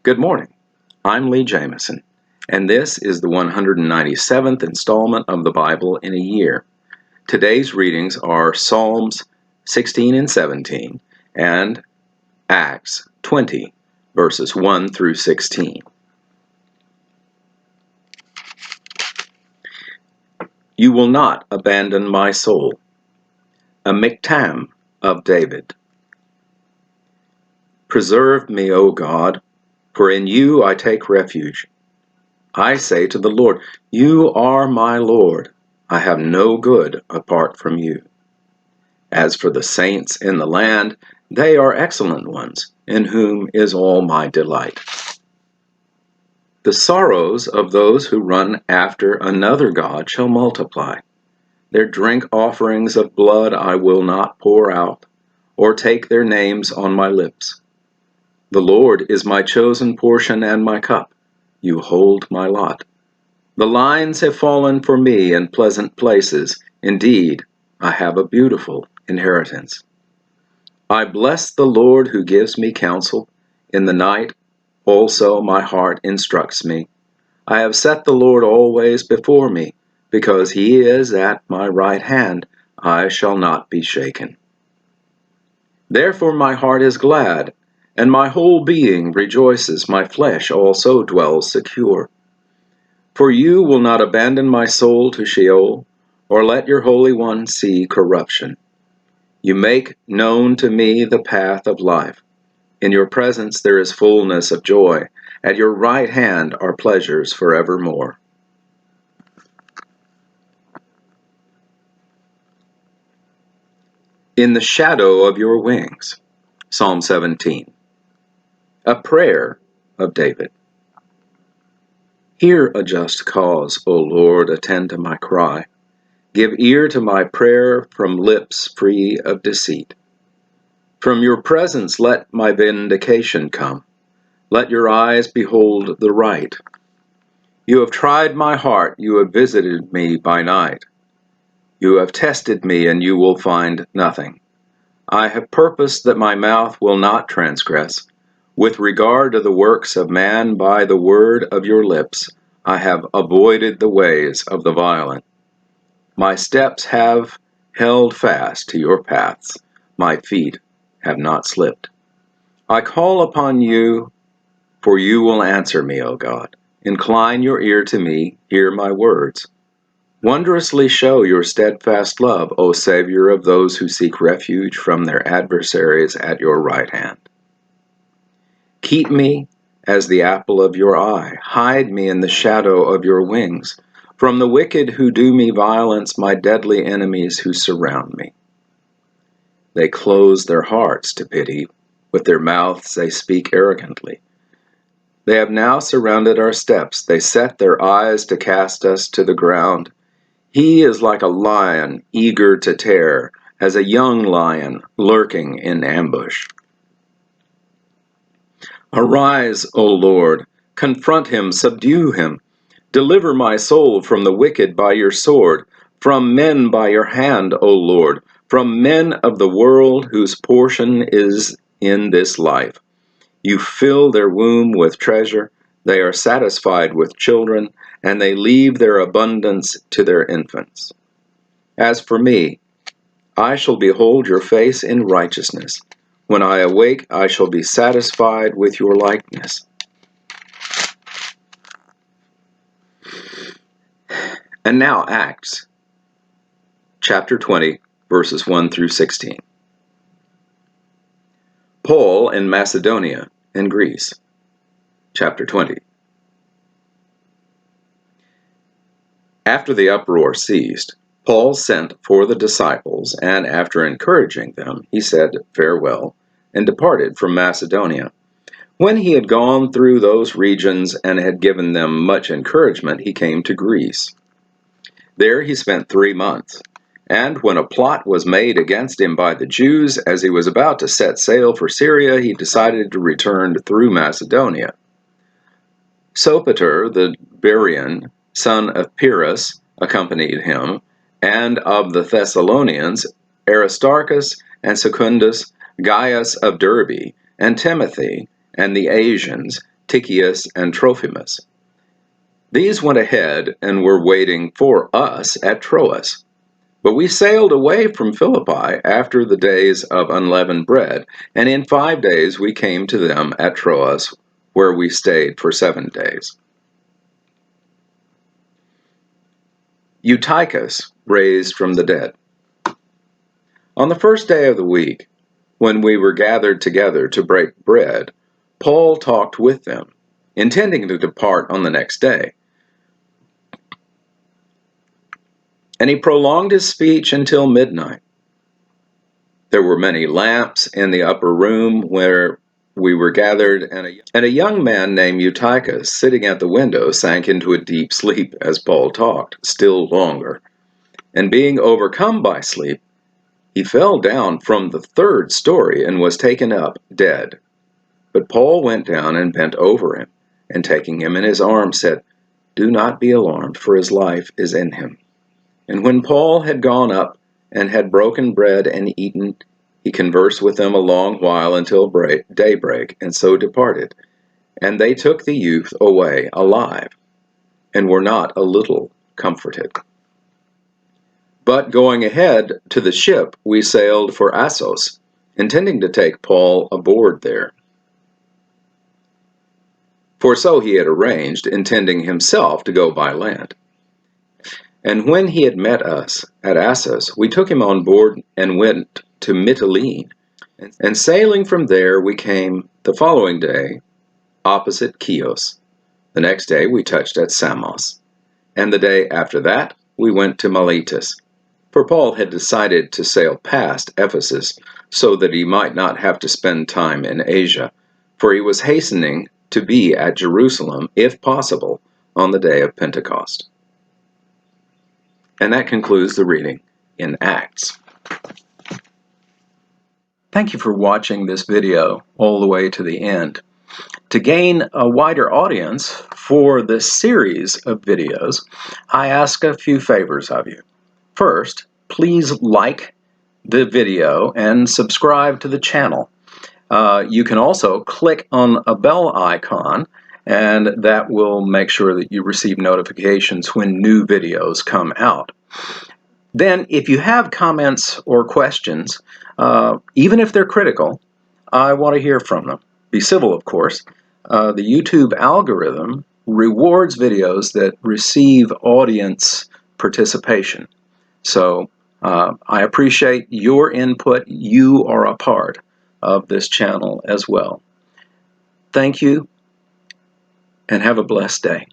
Good morning. I'm Lee Jamison, and this is the 197th installment of the Bible in a year. Today's readings are Psalms 16 and 17 and Acts 20, verses 1 through 16. You will not abandon my soul. A miktam of David. Preserve me, O God, for in you I take refuge. I say to the Lord, you are my Lord. I have no good apart from you. As for the saints in the land, they are excellent ones, in whom is all my delight. The sorrows of those who run after another god shall multiply. Their drink offerings of blood I will not pour out, or take their names on my lips. The Lord is my chosen portion and my cup. You hold my lot. The lines have fallen for me in pleasant places. Indeed, I have a beautiful inheritance. I bless the Lord who gives me counsel. In the night also my heart instructs me. I have set the Lord always before me. Because he is at my right hand, I shall not be shaken. Therefore my heart is glad, and my whole being rejoices. My flesh also dwells secure. For you will not abandon my soul to Sheol, or let your Holy One see corruption. You make known to me the path of life. In your presence there is fullness of joy. At your right hand are pleasures forevermore. In the shadow of your wings. Psalm 17. A prayer of David. Hear a just cause, O Lord, attend to my cry. Give ear to my prayer from lips free of deceit. From your presence let my vindication come. Let your eyes behold the right. You have tried my heart, you have visited me by night. You have tested me, and you will find nothing. I have purposed that my mouth will not transgress. With regard to the works of man, by the word of your lips, I have avoided the ways of the violent. My steps have held fast to your paths. My feet have not slipped. I call upon you, for you will answer me, O God. Incline your ear to me, hear my words. Wondrously show your steadfast love, O Savior of those who seek refuge from their adversaries at your right hand. Keep me as the apple of your eye. Hide me in the shadow of your wings. From the wicked who do me violence, my deadly enemies who surround me. They close their hearts to pity. With their mouths they speak arrogantly. They have now surrounded our steps. They set their eyes to cast us to the ground. He is like a lion eager to tear, as a young lion lurking in ambush. Arise, O Lord, confront him, subdue him. Deliver my soul from the wicked by your sword, from men by your hand, O Lord, from men of the world whose portion is in this life. You fill their womb with treasure, they are satisfied with children, and they leave their abundance to their infants. As for me, I shall behold your face in righteousness. When I awake, I shall be satisfied with your likeness. And now Acts, chapter 20, verses 1 through 16. Paul in Macedonia and Greece, chapter 20. After the uproar ceased, Paul sent for the disciples, and after encouraging them, he said farewell, and departed from Macedonia. When he had gone through those regions and had given them much encouragement, he came to Greece. There he spent 3 months, and when a plot was made against him by the Jews, as he was about to set sail for Syria, he decided to return through Macedonia. Sopater the Berean, son of Pyrrhus, accompanied him, and of the Thessalonians, Aristarchus and Secundus, Gaius of Derbe, and Timothy, and the Asians, Tychicus and Trophimus. These went ahead and were waiting for us at Troas. But we sailed away from Philippi after the days of unleavened bread, and in 5 days we came to them at Troas, where we stayed for 7 days. Eutychus raised from the dead. On the first day of the week, when we were gathered together to break bread, Paul talked with them, intending to depart on the next day. And he prolonged his speech until midnight. There were many lamps in the upper room where we were gathered, and a young man named Eutychus, sitting at the window, sank into a deep sleep as Paul talked still longer. And being overcome by sleep, he fell down from the 3rd story and was taken up dead. But Paul went down and bent over him, and taking him in his arms said, "Do not be alarmed, for his life is in him." And when Paul had gone up and had broken bread and eaten, he conversed with them a long while until daybreak, and so departed. And they took the youth away alive, and were not a little comforted. But going ahead to the ship, we sailed for Assos, intending to take Paul aboard there. For so he had arranged, intending himself to go by land. And when he had met us at Assos, we took him on board and went to Mytilene. And sailing from there, we came the following day opposite Chios. The next day we touched at Samos. And the day after that, we went to Miletus. For Paul had decided to sail past Ephesus so that he might not have to spend time in Asia, for he was hastening to be at Jerusalem, if possible, on the day of Pentecost. And that concludes the reading in Acts. Thank you for watching this video all the way to the end. To gain a wider audience for this series of videos, I ask a few favors of you. First, please like the video and subscribe to the channel. You can also click on a bell icon, and that will make sure that you receive notifications when new videos come out. Then, if you have comments or questions, even if they're critical, I want to hear from them. Be civil, of course. The YouTube algorithm rewards videos that receive audience participation. So I appreciate your input. You are a part of this channel as well. Thank you, and have a blessed day.